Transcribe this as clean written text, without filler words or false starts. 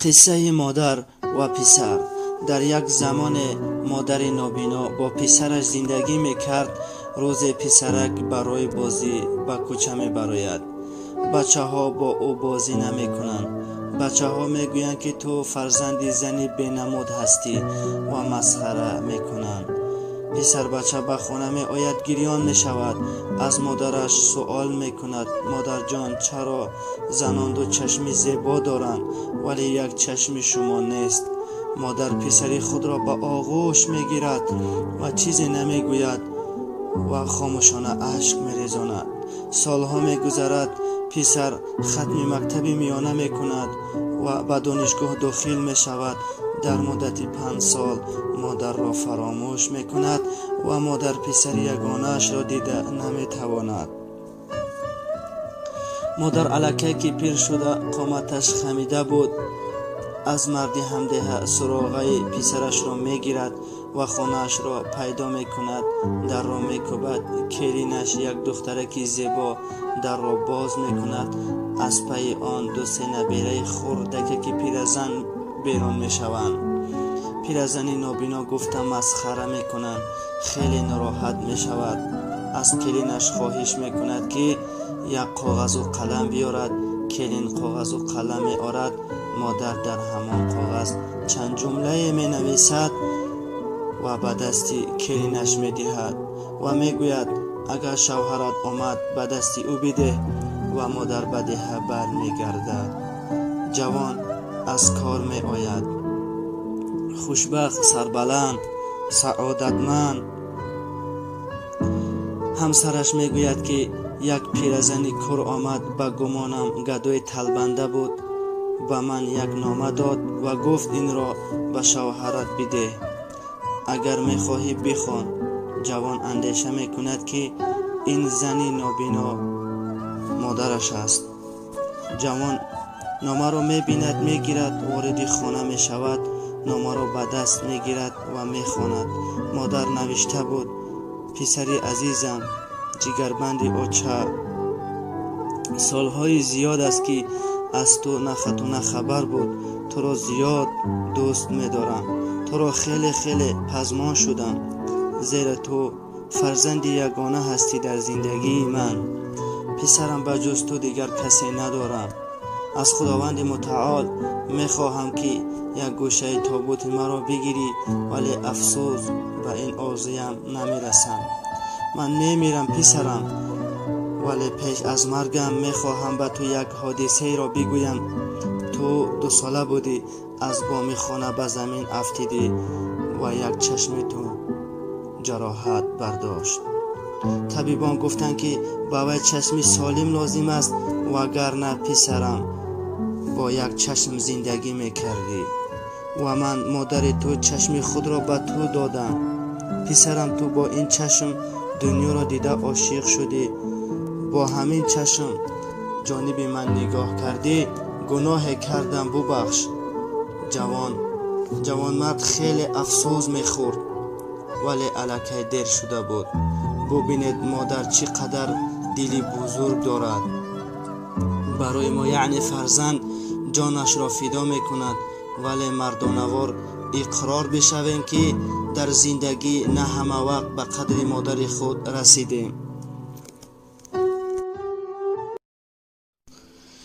قصه مادر و پسر. در یک زمان مادر نابینا با پسرش زندگی میکرد. روز پسرک برای بازی به کوچه میبراید. بچه ها با او بازی نمی کنند. بچه ها میگویند که تو فرزند زنی بینمود هستی و مسخره میکنند. پسر بچه به خانه می آید، گریان می شود. از مادرش سوال می کند: مادر جان، چرا زنان دو چشمی زیبا دارند ولی یک چشم شما نیست؟ مادر پسری خود را به آغوش می گیرد و چیزی نمی گوید و خاموشانه اشک می ریزاند. سالها می گذرد. پسر ختم مکتب میانه می کند و به دانشگاه داخل می شود. در مدت 5 سال مادر را فراموش می کند و مادر پسر یگانه‌اش را دیده نمی تواند. مادر الکی که پیر شده قامتش خمیده بود، از مردی همدیه سراغه پسرش را می گیرد و خانه‌اش را پیدا می کند. در را می کوبد. کلینش یک دخترک زیبا در را باز می کند. از پی آن 2-3 نبیره خردک که پیرزن بیرون می شوند. پیرزن نابینا گفته مسخره می کنند. خیلی ناراحت می شود. از کلینش خواهش می کند که یک کاغذ و قلم بیارد. کلین کاغذ و قلم می آورد. مادر در همان کاغذ چند جمله می نویسد و به دستی کلینش می دهد و می گوید اگر شوهرت آمد به دستی او بده و مادر به ده بر می گردد. جوان از کار می آید، خوشبخت، سربلند، سعادتمند. همسرش می گوید که یک پیرزنی کور آمد، به گمانم گدای تلبنده بود. به من یک نامه داد و گفت این را به شوهرت بده، اگر می خواهی بخوان. جوان اندیشه می کند که این زنی نابینا مادرش است. جوان نامه را می بیند، می گیرد، وارد خانه می شود. نامه را به دست می گیرد و می خواند. مادر نوشته بود: پسری عزیزم، جگربند آچه، سالهای زیاد است که از تو نه خط و نه خبر بود. تو را زیاد دوست می دارم. تو را خیلی خیلی پزمان شدم، زیرا تو فرزند یگانه هستی در زندگی من. پسرم به جز تو دیگر کسی ندارم. از خداوند متعال می خواهم که یک گوشه تابوت مرا بگیری، ولی افسوس به این آرزویم نمی رسم. من می میرم پسرم، ولی پیش از مرگم می خواهم به تو یک حادثه را بگویم. تو 2 ساله بودی، از بام خانه به زمین افتیدی و یک چشم تو جراحت برداشت. طبیبان گفتند که باید چشم سالم لازم است، وگرنه پسرم با یک چشم زندگی میکردی و من مادر تو چشم خود را به تو دادم. پسرم، تو با این چشم دنیا را دیده عاشق شدی. با همین چشم جانب من نگاه کردی. گناه کردم، ببخش. جوان مرد خیلی افسوس میخورد، ولی الکی دیر شده بود. ببینید مادر چقدر دلی بزرگ دارد. برای ما یعنی فرزند جانش را فدا میکند. ولی مردانوار اقرار بشویم که در زندگی نه همه وقت به قدر مادر خود رسیدیم.